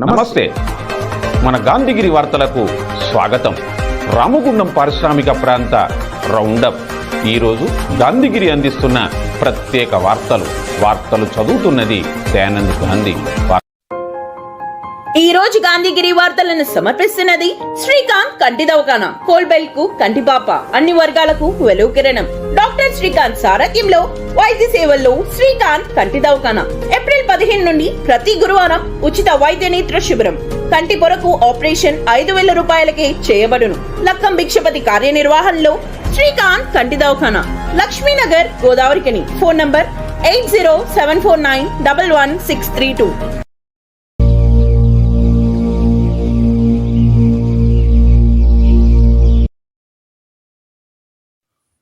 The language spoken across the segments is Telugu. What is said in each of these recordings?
నమస్తే. మన గాంధీగిరి వార్తలకు స్వాగతం. రామగుండం పారిశ్రామిక ప్రాంత రౌండప్. ఈరోజు గాంధీగిరి అందిస్తున్న ప్రత్యేక వార్తలు చదువుతున్నది దయానంద్ గాంధీ. ఈ రోజు గాంధీగిరి వార్తలను సమర్పిస్తున్నది శ్రీకాంత్ కంటి దవాఖానా. కోల్బెల్ కు కంటిపాప, అన్ని వర్గాలకు వెలుగు కిరణం. డాక్టర్ శ్రీకాంత్ సారథ్యంలో వైద్య సేవల్లో శ్రీకాంత్ కంటి దవాఖానా. ఏప్రిల్ 15 నుండి ప్రతి గురువారం ఉచిత వైద్య నేత్ర శిబిరం. కంటి పొరకు ఆపరేషన్ 5,000 రూపాయలకే చేయబడును. లక్కం భిక్షపతి కార్యనిర్వహణలో శ్రీకాంత్ కంటి దవాఖానా, Laxminagar, Godavarikhani. Phone number 8074911632.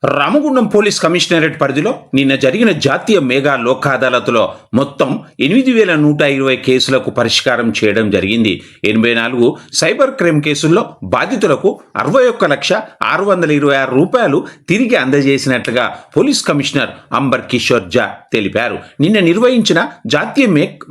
Ramagundam police commissionerate పరిధిలో నిన్న జరిగిన జాతీయ మెగా లోక్ అదాలత్లో మొత్తం 8,120 కేసులకు పరిష్కారం చేయడం జరిగింది. 84 సైబర్ క్రైమ్ కేసుల్లో బాధితులకు 61,626,000 రూపాయలు తిరిగి అందజేసినట్లుగా పోలీస్ కమిషనర్ అంబర్ కిషోర్ జా తెలిపారు. నిన్న నిర్వహించిన జాతీయ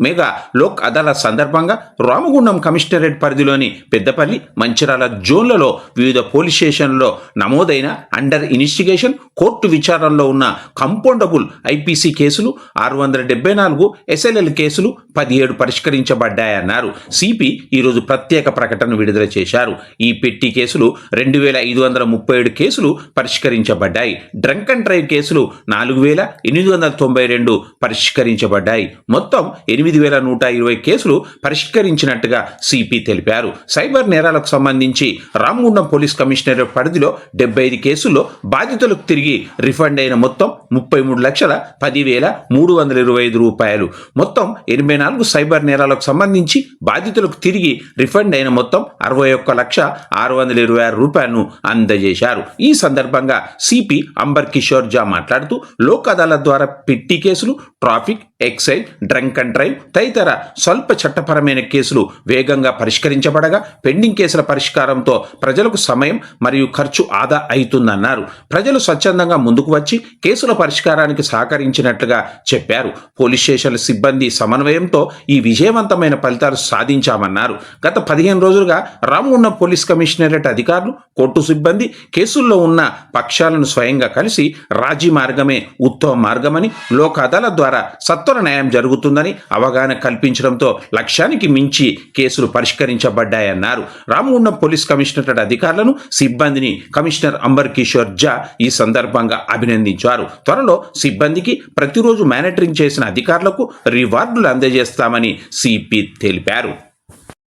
మెగా లోక్ అదాలత్ సందర్భంగా రామగుండం కమిషనరేట్ పరిధిలోని పెద్దపల్లి, మంచిర్యాల జోన్లలో వివిధ పోలీస్ స్టేషన్లలో నమోదైన అండర్ ఇన్వెస్టిగేషన్ కోర్టు విచారణలో ఉన్న కంపౌండబుల్ ఐపీసీ కేసులు 674, ఎస్ఎల్ఎల్ కేసులు 17 పరిష్కరించబడ్డాయన్నారు. సిపి ఈరోజు ప్రత్యేక ప్రకటన విడుదల చేశారు. ఈ పెట్టి కేసులు 2,537 కేసులు పరిష్కరించబడ్డాయి. డ్రంక్ అండ్ డ్రైవ్ కేసులు 4,892 పరిష్కరించబడ్డాయి. మొత్తం 8,120 కేసులు పరిష్కరించినట్టుగా సిపి తెలిపారు. సైబర్ నేరాలకు సంబంధించి రామగుండం పోలీస్ కమిషనరేట్ పరిధిలో 75 కేసుల్లో బాధితులకు తిరిగి రిఫండ్ అయిన మొత్తం 33,10,325 రూపాయలు. మొత్తం 84 సైబర్ నేరాలకు సంబంధించి బాధితులకు తిరిగి రిఫండ్ అయిన మొత్తం 61,626,000 రూపాయలను అందజేశారు. ఈ సందర్భంగా సిపి అంబర్ కిషోర్ జా మాట్లాడుతూ లోక్ అదాలత్ ద్వారా పెట్టి కేసులు, traffic, excise, drunk and drive తదితర స్వల్ప చట్టపరమైన కేసులు వేగంగా పరిష్కరించబడగా పెండింగ్ కేసుల పరిష్కారంతో ప్రజలకు సమయం మరియు ఖర్చు ఆదా అవుతుందన్నారు. ప్రజలు స్వచ్ఛందంగా ముందుకు వచ్చి కేసుల పరిష్కారానికి సహకరించినట్లుగా చెప్పారు. పోలీస్ స్టేషన్ల సిబ్బంది సమన్వయంతో ఈ విజయవంతమైన ఫలితాలు సాధించామన్నారు. గత 15 రోజులుగా రామగుండం పోలీస్ కమిషనరేట్ అధికారులు, కోర్టు సిబ్బంది కేసుల్లో ఉన్న పక్షాలను స్వయంగా కలిసి రాజీ మార్గమే ఉత్తమ మార్గమని, లోక్ అదాలత్ ద్వారా సత్వర న్యాయం జరుగుతుందని అవగాహన కల్పించడంతో లక్ష్యానికి మించి కేసులు పరిష్కరించబడ్డాయన్నారు. రామగుండం పోలీస్ కమిషనరేట్ అధికారులను, సిబ్బందిని కమిషనర్ అంబర్ కిషోర్ జా ఈ సందర్భంగా అభినందించారు. త్వరలో సిబ్బందికి ప్రతిరోజు మానిటరింగ్ చేసిన అధికారులకు రివార్డులు అందజేస్తామని సిపి తెలిపారు.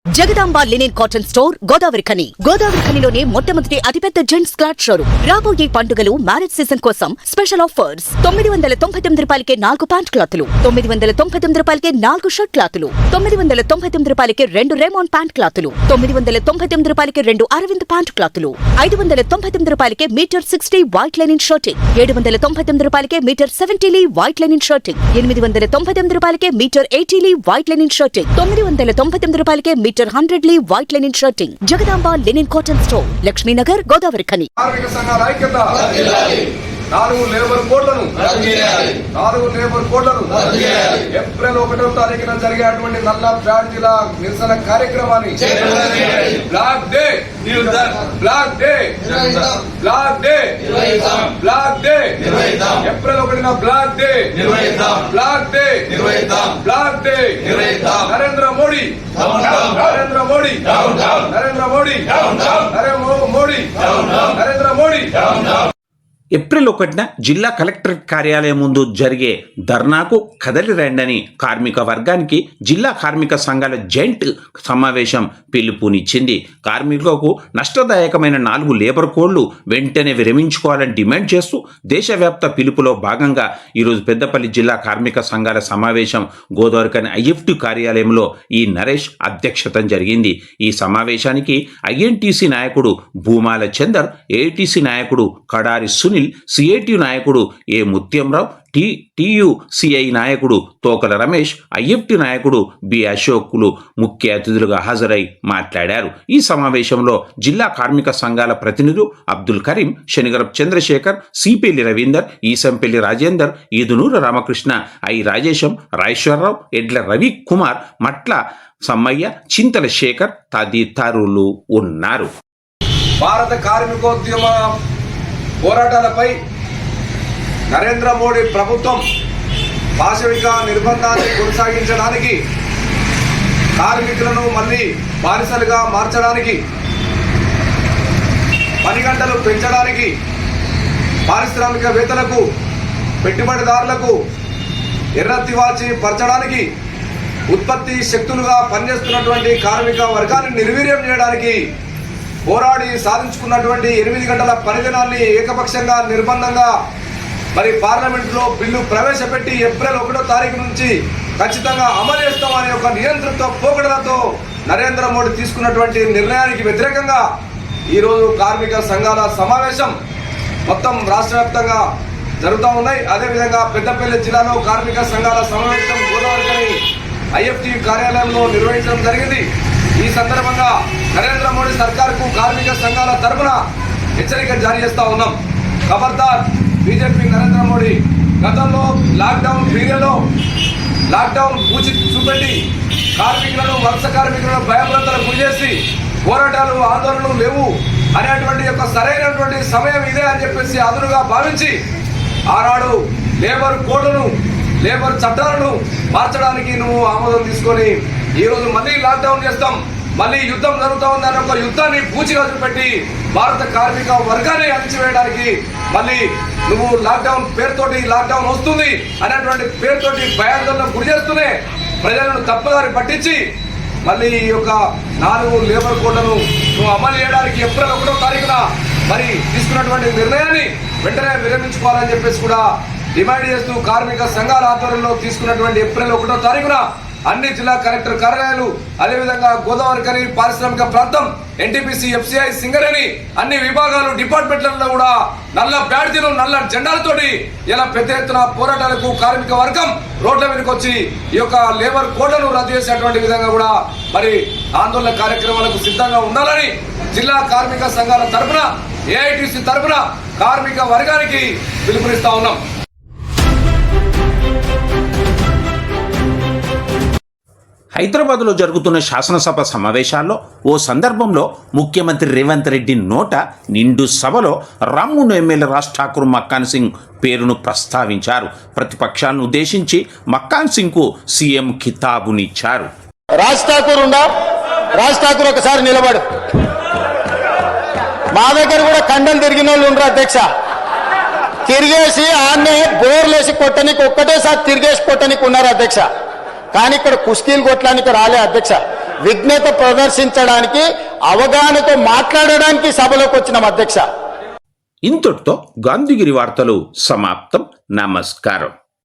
Jagadamba linen cotton store, Godavarikhani. గోదావరిఖనిలోనే మొట్టమొదటి అతిపెద్ద జెంట్స్ క్లాత్ షోరూమ్. రాబోయే పండుగలు, మ్యారేజ్ సీజన్ కోసం స్పెషల్ ఆఫర్స్. 999 రూపాయలకే 4 ప్యాంట్ క్లాతులు, 999 రూపాయలకే 4 షర్ట్ క్లాతులు, 999 రూపాయలకే 2 రేమాన్ ప్యాంట్ క్లాతులు, 999 రూపాయలకే 2 అరవింద్ ప్యాంట్ క్లాతులు, 599 రూపాయలకే మీటర్ 60 వైట్ లెనిన్ షర్టింగ్, 799 రూపాయలకే మీటర్ 70 వైట్ లెనిన్ షర్టింగ్, 899 రూపాయలకే మీటర్ 80 వైట్ లెనిన్ షర్టింగ్, 999 రూపాయలకే metre 100 white linen shirting. Jagadamba linen cotton store, Laxminagar, Godavarikhani. కార్మిక సంఘాల ఐక్యత. 4 లేబర్ కోడ్లను ఏప్రిల్ 1వ తారీఖున జరిగేటువంటి నల్ల బ్యాడ్జీల నిరసన కార్యక్రమాన్ని బ్లాక్ డే ఏప్రిల్ 1న black day Narendra Modi April 1న జిల్లా కలెక్టరేట్ కార్యాలయం ముందు జరిగే ధర్నాకు కదలి రండని కార్మిక వర్గానికి జిల్లా కార్మిక సంఘాల జాయింట్ సమావేశం పిలుపునిచ్చింది. కార్మికులకు నష్టదాయకమైన 4 లేబర్ కోడ్లు వెంటనే విరమించుకోవాలని డిమాండ్ చేస్తూ దేశవ్యాప్త పిలుపులో భాగంగా ఈరోజు పెద్దపల్లి జిల్లా కార్మిక సంఘాల సమావేశం గోదావరిఖని ఐఎఫ్టి కార్యాలయంలో ఈ నరేష్ అధ్యక్షతన జరిగింది. ఈ సమావేశానికి ఐఎన్టీసీ నాయకుడు భూమాల చందర్, ఏఐటీసీ నాయకుడు కడారి సునీల్ సునీల్, సిఐటి నాయకుడు ఏ ముత్యంరావు, టియుసిఐ నాయకుడు తోకల రమేష్, ఐఎఫ్టి నాయకుడు బి అశోక్లు ముఖ్య అతిథులుగా హాజరై మాట్లాడారు. ఈ సమావేశంలో జిల్లా కార్మిక సంఘాల ప్రతినిధులు అబ్దుల్ కరీం, శనిగరపు చంద్రశేఖర్, సిపెల్లి రవీందర్, ఈసంపల్లి రాజేందర్, ఈదునూరు రామకృష్ణ, ఐ రాజేశం, రాజేశ్వరరావు, ఎడ్ల రవి కుమార్, మట్ల సమ్మయ్య, చింతల శేఖర్ తదితరులు ఉన్నారు. భారత కార్మికోద్యమ పోరాటాలపై నరేంద్ర మోడీ ప్రభుత్వం పాశవిక నిర్బంధాన్ని కొనసాగించడానికి, కార్మికులను మళ్ళీ బానిసలుగా మార్చడానికి, పని గంటలు పెంచడానికి, పారిశ్రామికవేత్తలకు, పెట్టుబడిదారులకు ఎర్రతివాచి పరచడానికి, ఉత్పత్తి శక్తులుగా పనిచేస్తున్నటువంటి కార్మిక వర్గాన్ని నిర్వీర్యం చేయడానికి పోరాడి సాధించుకున్నటువంటి 8 గంటల పనిదినాన్ని ఏకపక్షంగా నిర్బంధంగా మరి పార్లమెంట్లో బిల్లు ప్రవేశపెట్టి ఏప్రిల్ 1వ తారీఖు నుంచి ఖచ్చితంగా అమలు చేస్తామనే ఒక నియంత్రణతో పోకడలతో నరేంద్ర మోడీ తీసుకున్నటువంటి నిర్ణయానికి వ్యతిరేకంగా ఈరోజు కార్మిక సంఘాల సమావేశం మొత్తం రాష్ట్ర వ్యాప్తంగా జరుగుతూ ఉన్నాయి. అదేవిధంగా పెద్దపల్లి జిల్లాలో కార్మిక సంఘాల సమావేశం గోదావరి ఐఎఫ్టి కార్యాలయంలో నిర్వహించడం జరిగింది. ఈ సందర్భంగా నరేంద్ర మోడీ సర్కార్కు కార్మిక సంఘాల తరఫున హెచ్చరిక జారీ చేస్తూ ఉన్నాం. ఖబర్దార్ బీజేపీ నరేంద్ర మోడీ గతంలో లాక్డౌన్ పీరియడ్లో లాక్డౌన్ పూచి చూపెట్టి కార్మికులను, వలస కార్మికులను భయభ్రాంతులకు గురి చేసి పోరాటాలు, ఆందోళనలు లేవు అనేటువంటి యొక్క సరైనటువంటి సమయం ఇదే అని చెప్పేసి అదునుగా భావించి ఆనాడు లేబర్ కోడ్లను, లేబర్ చట్టాలను మార్చడానికి నువ్వు ఆమోదం తీసుకొని ఈరోజు మళ్ళీ లాక్డౌన్ చేస్తాం, మళ్ళీ యుద్ధం జరుగుతూ ఉందని ఒక యుద్ధాన్ని పూచిగా చూపెట్టి భారత కార్మిక వర్గాన్ని అణిచివేయడానికి మళ్ళీ నువ్వు లాక్డౌన్ పేరుతోటి లాక్డౌన్ వస్తుంది అనేటువంటి పేరుతోటి భయాందోళనకు గురి చేస్తూనే ప్రజలను తప్పుదారి పట్టించి మళ్ళీ ఈ యొక్క 4 లేబర్ కోడ్లను నువ్వు అమలు చేయడానికి ఏప్రిల్ 1వ తారీఖున మరి తీసుకున్నటువంటి నిర్ణయాన్ని వెంటనే విరమించుకోవాలని చెప్పేసి కూడా డిమాండ్ చేస్తూ కార్మిక సంఘాల ఆధ్వర్యంలో తీసుకున్నటువంటి ఏప్రిల్ 1వ తారీఖున అన్ని జిల్లా కలెక్టర్ కార్యాలయాలు, అదేవిధంగా గోదావరి ఖని పారిశ్రామిక ప్రాంతం, ఎన్టీపీసీ, ఎఫ్సిఐ, సింగరేణి అన్ని విభాగాలు, డిపార్ట్మెంట్లలో కూడా నల్ల బ్యాడ్జీలు, నల్ల జెండాలతోటి ఇలా పెద్ద ఎత్తున పోరాటాలకు కార్మిక వర్గం రోడ్ల మీదకి వచ్చి ఈ యొక్క లేబర్ కోడ్లను రద్దు చేసేటువంటి విధంగా కూడా మరి ఆందోళన కార్యక్రమాలకు సిద్ధంగా ఉండాలని జిల్లా కార్మిక సంఘాల తరఫున, ఏఐటీసీ తరఫున కార్మిక వర్గానికి పిలుపునిస్తా ఉన్నాం. హైదరాబాద్లో జరుగుతున్న శాసనసభ సమావేశాల్లో ఓ సందర్భంలో ముఖ్యమంత్రి రేవంత్ రెడ్డి నోట నిండు సభలో రామ్మూన్ ఎమ్మెల్యే రాజ్ ఠాకూర్ మక్కాన్ సింగ్ పేరును ప్రస్తావించారు. ప్రతిపక్షాలను ఉద్దేశించి మక్కాన్ సింగ్కు సీఎం ఖితాబునిచ్చారు. రాజ్ ఠాకూర్ ఒకసారి నిలబడు. మా దగ్గర కూడా కండలు తిరిగిన వాళ్ళు ఉండరు అధ్యక్ష. తిరిగేసి ఆన్నే బోర్లేసి కొట్టనికి ఒక్కటేసారి తిరిగేసి కొట్టనికి ఉన్నారు అధ్యక్ష. కానీ ఇక్కడ కుస్తీలు కొట్టడానికి రాలే అధ్యక్ష. విజ్ఞత ప్రదర్శించడానికి, అవగాహనతో మాట్లాడడానికి సభలోకి వచ్చినాం అధ్యక్ష. ఇంతటితో గాంధీగిరి వార్తలు సమాప్తం. నమస్కారం.